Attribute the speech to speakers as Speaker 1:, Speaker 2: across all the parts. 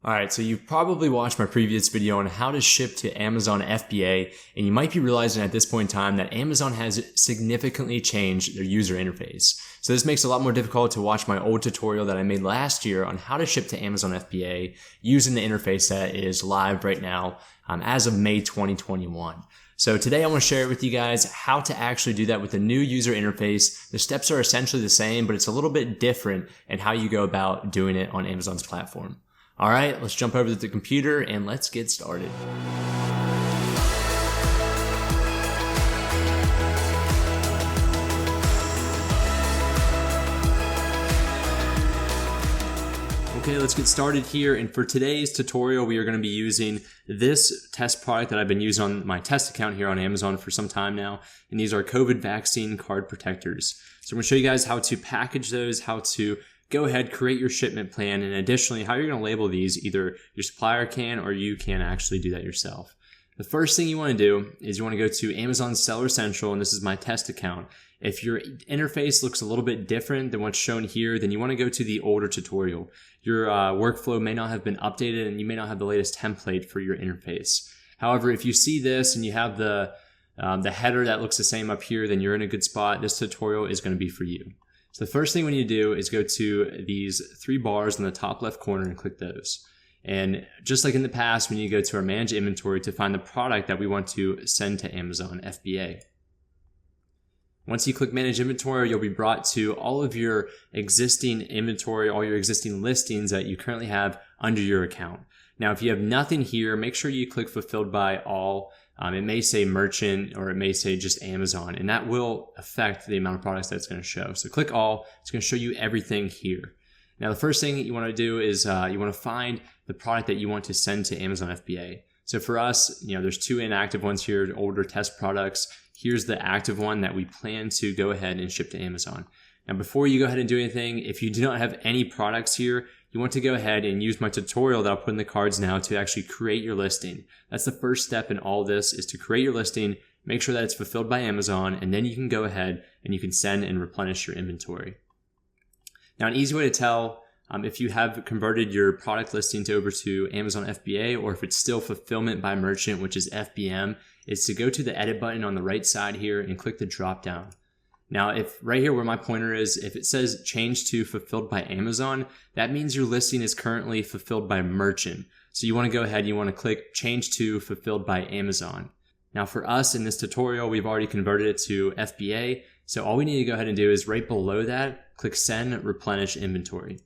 Speaker 1: Alright, so you've probably watched my previous video on how to ship to Amazon FBA, and you might be realizing at this point in time that Amazon has significantly changed their user interface. So this makes it a lot more difficult to watch my old tutorial that I made last year on how to ship to Amazon FBA using the interface that is live right now as of May 2021. So today I want to share with you guys how to actually do that with the new user interface. The steps are essentially the same, but it's a little bit different in how you go about doing it on Amazon's platform. All right, let's jump over to the computer and let's get started. Okay, let's get started here. And for today's tutorial, we are going to be using this test product that I've been using on my test account here on Amazon for some time now. And these are COVID vaccine card protectors. So I'm going to show you guys how to package those, how to go ahead, create your shipment plan, and additionally, how you're going to label these. Either your supplier can or you can actually do that yourself. The first thing you want to do is you want to go to Amazon Seller Central, and this is my test account. If your interface looks a little bit different than what's shown here, then you want to go to the older tutorial. Your workflow may not have been updated and you may not have the latest template for your interface. However, if you see this and you have the header that looks the same up here, then you're in a good spot. This tutorial is going to be for you. So the first thing we need to do is go to these three bars in the top left corner and click those. And just like in the past, we need to go to our Manage Inventory to find the product that we want to send to Amazon FBA. Once you click Manage Inventory, you'll be brought to all of your existing inventory, all your existing listings that you currently have under your account. Now, if you have nothing here, make sure you click Fulfilled by All. It may say Merchant or it may say just Amazon, and that will affect the amount of products that it's going to show. So click All. It's going to show you everything here. Now, the first thing that you want to do is you want to find the product that you want to send to Amazon FBA. So for us, there's two inactive ones here, older test products. Here's the active one that we plan to go ahead and ship to Amazon. Now, before you go ahead and do anything, if you do not have any products here, you want to go ahead and use my tutorial that I'll put in the cards now to actually create your listing. That's the first step in all this, is to create your listing, make sure that it's fulfilled by Amazon, and then you can go ahead and you can send and replenish your inventory. Now, an easy way to tell if you have converted your product listing over to Amazon FBA, or if it's still fulfillment by merchant, which is FBM, is to go to the edit button on the right side here and click the drop down. Now, if right here where my pointer is, if it says change to fulfilled by Amazon, that means your listing is currently fulfilled by merchant. So you want to go ahead and you want to click change to fulfilled by Amazon. Now for us in this tutorial, we've already converted it to FBA. So all we need to go ahead and do is right below that, click send replenish inventory.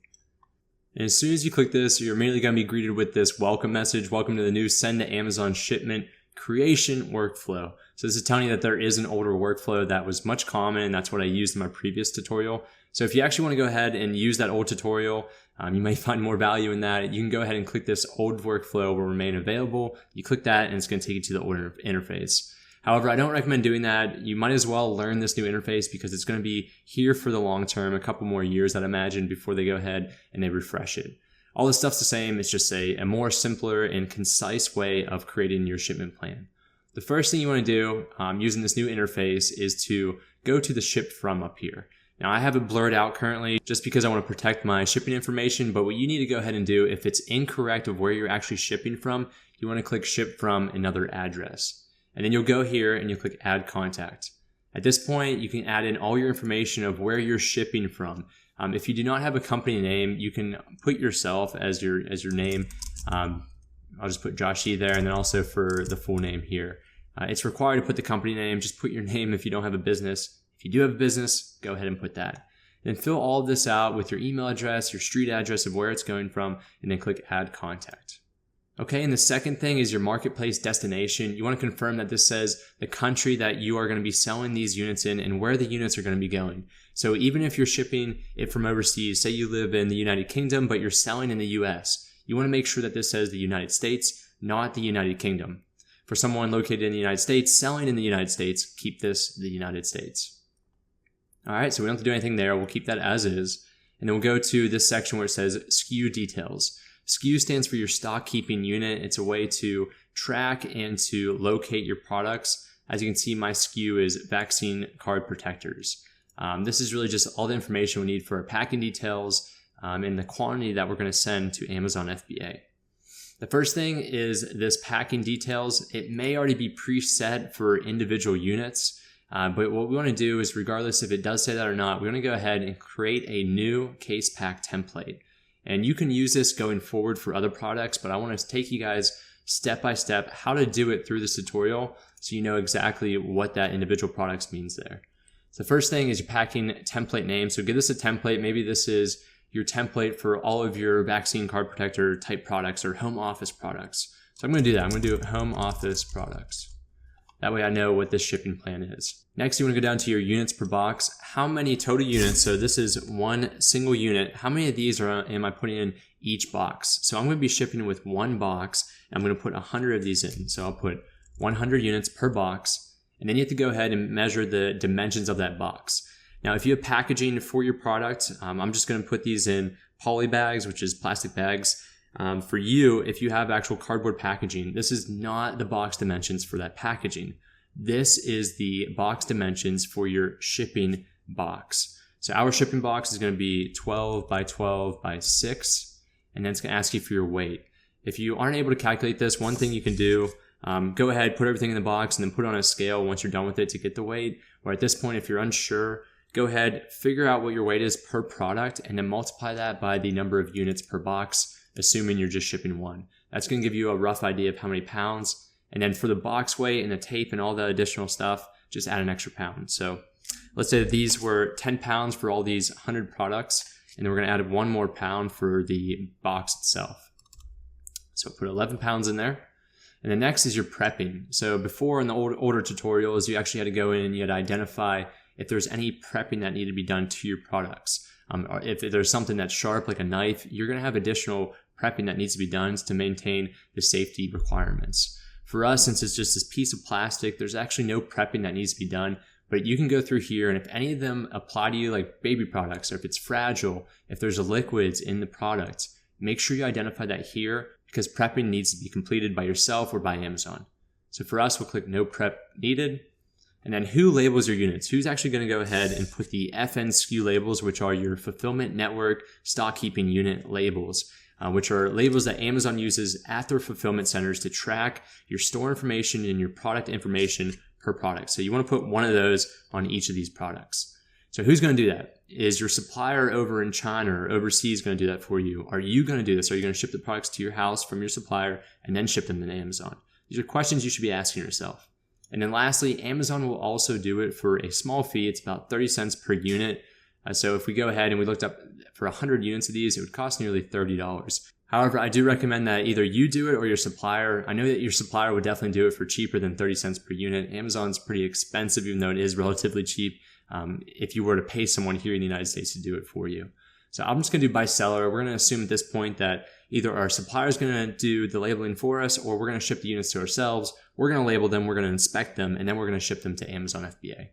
Speaker 1: And as soon as you click this, you're immediately going to be greeted with this welcome message. Welcome to the new send to Amazon shipment creation workflow. So this is telling you that there is an older workflow that was much common, and that's what I used in my previous tutorial. So if you actually want to go ahead and use that old tutorial, you may find more value in that. You can go ahead and click this old workflow will remain available. You click that and it's going to take you to the older interface. However, I don't recommend doing that. You might as well learn this new interface because it's going to be here for the long term, a couple more years, I'd imagine, before they go ahead and they refresh it. All this stuff's the same. It's just a more simpler and concise way of creating your shipment plan. The first thing you want to do using this new interface is to go to the ship from up here. Now, I have it blurred out currently just because I want to protect my shipping information, but what you need to go ahead and do, if it's incorrect of where you're actually shipping from, you want to click ship from another address. And then you'll go here and you'll click add contact. At this point, you can add in all your information of where you're shipping from. If you do not have a company name, you can put yourself as your name. I'll just put Josh E there, and then also for the full name here. It's required to put the company name. Just put your name if you don't have a business. If you do have a business, go ahead and put that. Then fill all of this out with your email address, your street address of where it's going from, and then click add contact. Okay, and the second thing is your marketplace destination. You want to confirm that this says the country that you are going to be selling these units in and where the units are going to be going. So even if you're shipping it from overseas, say you live in the United Kingdom, but you're selling in the US, you want to make sure that this says the United States, not the United Kingdom. For someone located in the United States, selling in the United States, keep this the United States. All right, so we don't have to do anything there. We'll keep that as is. And then we'll go to this section where it says SKU details. SKU stands for your stock keeping unit. It's a way to track and to locate your products. As you can see, my SKU is vaccine card protectors. This is really just all the information we need for our packing details and the quantity that we're going to send to Amazon FBA. The first thing is this packing details. It may already be preset for individual units, but what we want to do is, regardless if it does say that or not, we're going to go ahead and create a new case pack template. And you can use this going forward for other products, but I want to take you guys step by step how to do it through this tutorial so you know exactly what that individual products means there. So the first thing is your packing template name. So give this a template. Maybe this is your template for all of your vaccine card protector type products or home office products. So I'm going to do that. I'm going to do home office products. That way I know what this shipping plan is. Next, you want to go down to your units per box. How many total units? So this is one single unit. How many of these am I putting in each box? So I'm going to be shipping with one box. And I'm going to put 100 of these in. So I'll put 100 units per box. And then you have to go ahead and measure the dimensions of that box. Now, if you have packaging for your product, I'm just going to put these in poly bags, which is plastic bags. For you, if you have actual cardboard packaging, this is not the box dimensions for that packaging. This is the box dimensions for your shipping box. So our shipping box is going to be 12 by 12 by 6, and then it's going to ask you for your weight. If you aren't able to calculate this, one thing you can do, go ahead, put everything in the box, and then put it on a scale once you're done with it to get the weight. Or at this point, if you're unsure, go ahead, figure out what your weight is per product, and then multiply that by the number of units per box, assuming you're just shipping one. That's going to give you a rough idea of how many pounds. And then for the box weight and the tape and all the additional stuff, just add an extra pound. So let's say that these were 10 pounds for all these 100 products, and then we're going to add one more pound for the box itself. So put 11 pounds in there. And then next is your prepping. So before in the old order tutorials, you actually had to go in and you had to identify if there's any prepping that needed to be done to your products. Or if there's something that's sharp like a knife, you're going to have additional prepping that needs to be done to maintain the safety requirements. For us, since it's just this piece of plastic, there's actually no prepping that needs to be done, but you can go through here, and if any of them apply to you, like baby products, or if it's fragile, if there's liquids in the product, make sure you identify that here, because prepping needs to be completed by yourself or by Amazon. So for us, we'll click no prep needed. And then who labels your units? Who's actually going to go ahead and put the FN SKU labels, which are your fulfillment network stock keeping unit labels, which are labels that Amazon uses at their fulfillment centers to track your store information and your product information per product. So you want to put one of those on each of these products. So who's going to do that? Is your supplier over in China or overseas going to do that for you? Are you going to do this? Are you going to ship the products to your house from your supplier and then ship them to Amazon? These are questions you should be asking yourself. And then lastly, Amazon will also do it for a small fee. It's about 30 cents per unit. So if we go ahead and we looked up for 100 units of these, it would cost nearly $30. However, I do recommend that either you do it or your supplier. I know that your supplier would definitely do it for cheaper than 30 cents per unit. Amazon's pretty expensive, even though it is relatively cheap, if you were to pay someone here in the United States to do it for you. So I'm just going to do by seller. We're going to assume at this point that either our supplier is going to do the labeling for us, or we're going to ship the units to ourselves. We're going to label them, we're going to inspect them, and then we're going to ship them to Amazon FBA.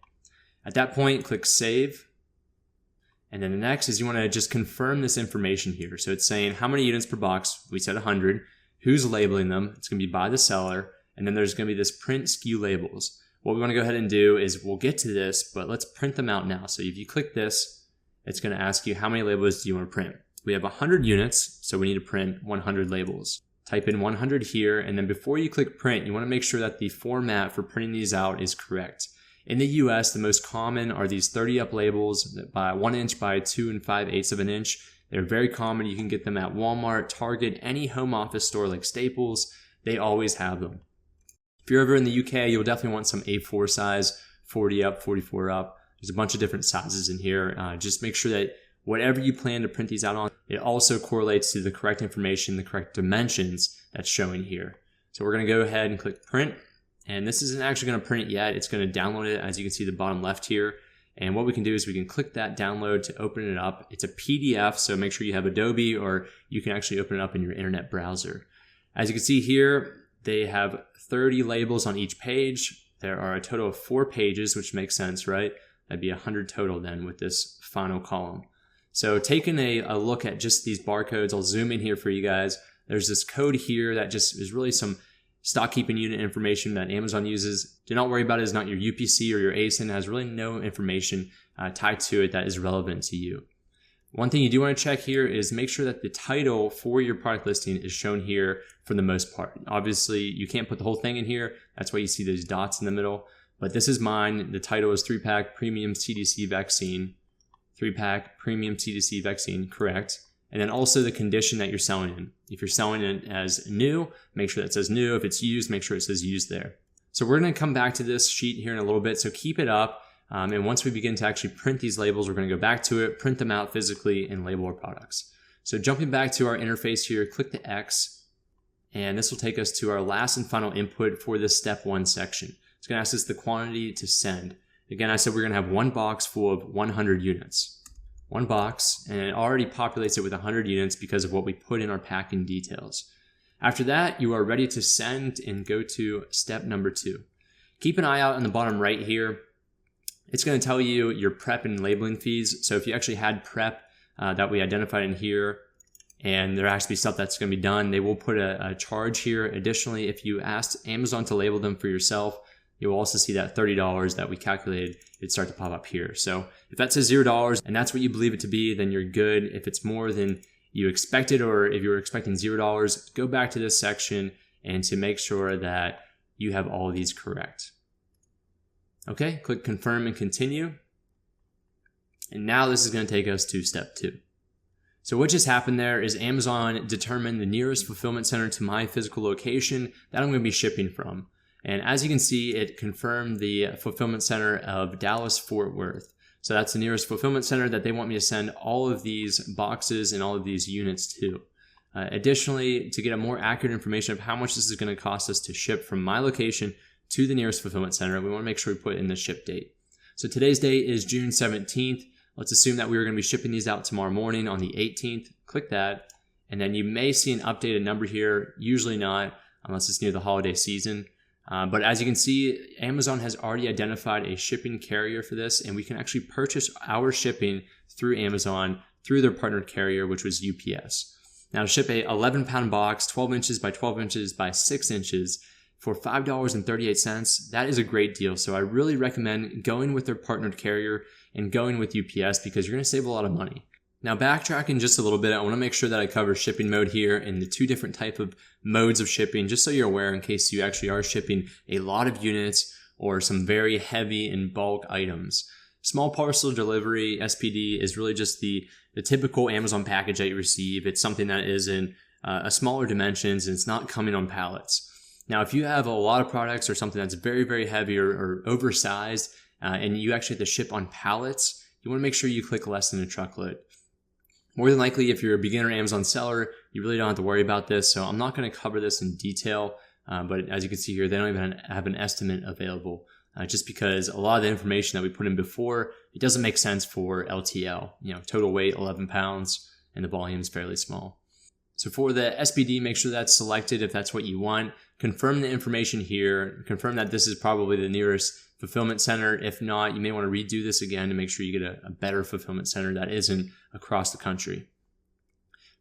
Speaker 1: At that point, click Save. And then the next is you want to just confirm this information here. So it's saying how many units per box. We said 100. Who's labeling them? It's going to be by the seller. And then there's going to be this print SKU labels. What we want to go ahead and do is we'll get to this, but let's print them out now. So if you click this, it's going to ask you how many labels do you want to print. We have 100 units, so we need to print 100 labels. Type in 100 here, and then before you click print, you want to make sure that the format for printing these out is correct. In the US, the most common are these 30 up labels by 1 inch by 2 5/8 of an inch. They're very common. You can get them at Walmart, Target, any home office store like Staples. They always have them. If you're over in the UK, you'll definitely want some A4 size, 40 up, 44 up. There's a bunch of different sizes in here. Just make sure that whatever you plan to print these out on, it also correlates to the correct information, the correct dimensions that's showing here. So we're going to go ahead and click print. And this isn't actually going to print it yet. It's going to download it, as you can see the bottom left here. And what we can do is we can click that download to open it up. It's a PDF, so make sure you have Adobe, or you can actually open it up in your internet browser. As you can see here, they have 30 labels on each page. There are a total of 4 pages, which makes sense, right? That'd be 100 total then with this final column. So taking a look at just these barcodes, I'll zoom in here for you guys. There's this code here that just is really some stock keeping unit information that Amazon uses. Do not worry about it. It's not your UPC or your ASIN. It has really no information tied to it that is relevant to you. One thing you do want to check here is make sure that the title for your product listing is shown here for the most part. Obviously, you can't put the whole thing in here. That's why you see those dots in the middle. But this is mine. The title is 3-pack premium CDC vaccine. 3-pack premium CDC vaccine, correct. And then also the condition that you're selling in. If you're selling it as new, make sure that says new. If it's used, make sure it says used there. So we're going to come back to this sheet here in a little bit. So keep it up. And once we begin to actually print these labels, we're going to go back to it, print them out physically, and label our products. So jumping back to our interface here, click the X, and this will take us to our last and final input for this step 1 section. It's going to ask us the quantity to send. Again, I said we're going to have one box full of 100 units. One box, and it already populates it with 100 units because of what we put in our packing details. After that, you are ready to send and go to step number 2. Keep an eye out on the bottom right here. It's going to tell you your prep and labeling fees. So if you actually had prep that we identified in here, and there has to be stuff that's going to be done, they will put a charge here. Additionally, if you asked Amazon to label them for yourself, you'll also see that $30 that we calculated, it'd start to pop up here. So if that says $0 and that's what you believe it to be, then you're good. If it's more than you expected, or if you were expecting $0, go back to this section and to make sure that you have all of these correct. Okay, click confirm and continue. And now this is going to take us to step 2. So what just happened there is Amazon determined the nearest fulfillment center to my physical location that I'm going to be shipping from. And as you can see, it confirmed the fulfillment center of Dallas-Fort Worth. So that's the nearest fulfillment center that they want me to send all of these boxes and all of these units to. Additionally, to get a more accurate information of how much this is going to cost us to ship from my location to the nearest fulfillment center, we want to make sure we put in the ship date. So today's date is June 17th. Let's assume that we were going to be shipping these out tomorrow morning on the 18th. Click that. And then you may see an updated number here. Usually not, unless it's near the holiday season. But as you can see, Amazon has already identified a shipping carrier for this, and we can actually purchase our shipping through Amazon through their partnered carrier, which was UPS. Now to ship a 11-pound box, 12 inches by 12 inches by 6 inches, for $5.38, that is a great deal. So I really recommend going with their partnered carrier and going with UPS because you're going to save a lot of money. Now backtracking just a little bit, I want to make sure that I cover shipping mode here and the 2 different type of modes of shipping, just so you're aware in case you actually are shipping a lot of units or some very heavy and bulk items. Small parcel delivery, SPD, is really just the typical Amazon package that you receive. It's something that is in a smaller dimensions and it's not coming on pallets. Now, if you have a lot of products or something that's very, very heavy or oversized and you actually have to ship on pallets, you want to make sure you click less than a truckload. More than likely, if you're a beginner Amazon seller, you really don't have to worry about this. So I'm not going to cover this in detail, but as you can see here, they don't even have an estimate available just because a lot of the information that we put in before, it doesn't make sense for LTL. Total weight 11 pounds and the volume is fairly small. So for the SPD, make sure that's selected if that's what you want. Confirm the information here. Confirm that this is probably the nearest fulfillment center. If not, you may want to redo this again to make sure you get a better fulfillment center that isn't across the country.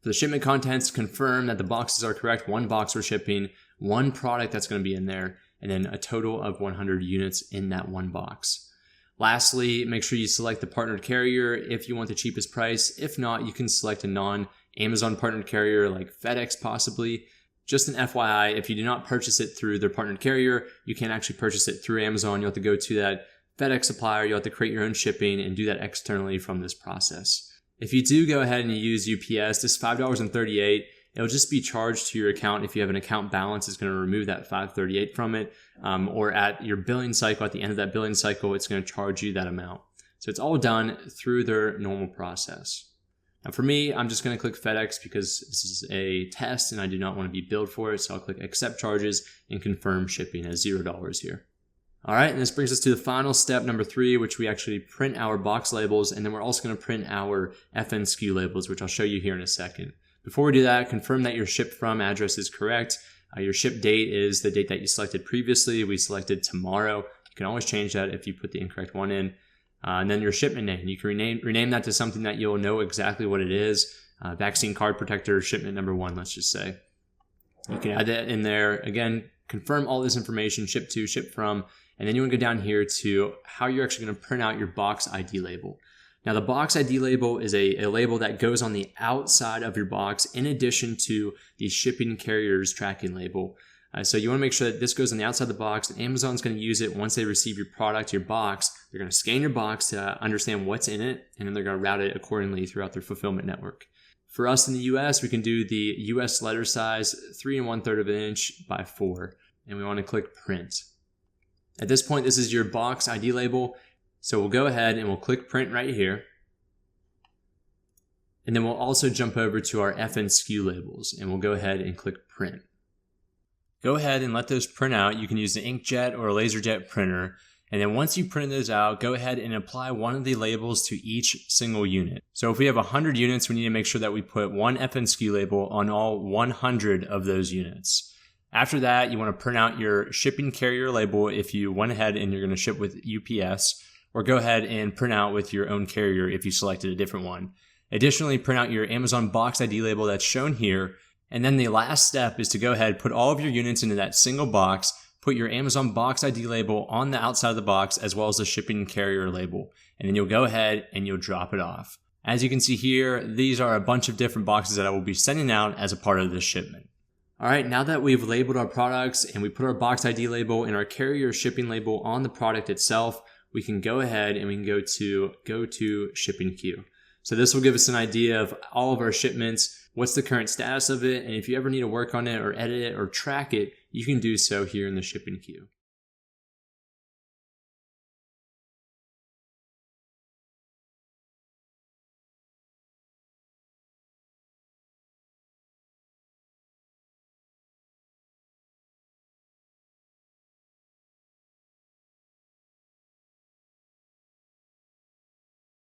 Speaker 1: For the shipment contents, confirm that the boxes are correct. 1 box we're shipping, 1 product that's going to be in there, and then a total of 100 units in that 1 box. Lastly, make sure you select the partnered carrier if you want the cheapest price. If not, you can select a non-Amazon partnered carrier like FedEx possibly. Just an FYI, if you do not purchase it through their partnered carrier, you can't actually purchase it through Amazon. You'll have to go to that FedEx supplier. You'll have to create your own shipping and do that externally from this process. If you do go ahead and you use UPS, this $5.38, it'll just be charged to your account. If you have an account balance, it's going to remove that $5.38 from it. Or at your billing cycle, at the end of that billing cycle, it's going to charge you that amount. So it's all done through their normal process. Now for me, I'm just going to click FedEx because this is a test and I do not want to be billed for it. So I'll click accept charges and confirm shipping as $0 here. All right, and this brings us to the final step, number 3, which we actually print our box labels, and then we're also going to print our FN SKU labels, which I'll show you here in a second. Before we do that, confirm that your ship from address is correct. Your ship date is the date that you selected previously. We selected tomorrow. You can always change that if you put the incorrect one in. And then your shipment name. You can rename that to something that you'll know exactly what it is. Vaccine card protector, shipment number 1, let's just say. You can add that in there. Again, confirm all this information, ship to, ship from, and then you want to go down here to how you're actually going to print out your box ID label. Now the box ID label is a label that goes on the outside of your box in addition to the shipping carrier's tracking label. So you want to make sure that this goes on the outside of the box, and Amazon's going to use it once they receive your product, your box. They're going to scan your box to understand what's in it, and then they're going to route it accordingly throughout their fulfillment network. For us in the US, we can do the US letter size 3 1/3 of an inch by 4, and we want to click print. At this point, this is your box ID label. So we'll go ahead and we'll click print right here. And then we'll also jump over to our FN SKU labels, and we'll go ahead and click print. Go ahead and let those print out. You can use an inkjet or a laserjet printer. And then once you print those out, go ahead and apply one of the labels to each single unit. So if we have 100 units, we need to make sure that we put one FN SKU label on all 100 of those units. After that, you want to print out your shipping carrier label if you went ahead and you're going to ship with UPS, or go ahead and print out with your own carrier if you selected a different one. Additionally, print out your Amazon box ID label that's shown here. And then the last step is to go ahead, put all of your units into that single box, put your Amazon box ID label on the outside of the box as well as the shipping carrier label. And then you'll go ahead and you'll drop it off. As you can see here, these are a bunch of different boxes that I will be sending out as a part of this shipment. All right, now that we've labeled our products and we put our box ID label and our carrier shipping label on the product itself, we can go ahead and we can go to shipping queue. So this will give us an idea of all of our shipments, what's the current status of it, and if you ever need to work on it or edit it or track it, you can do so here in the shipping queue.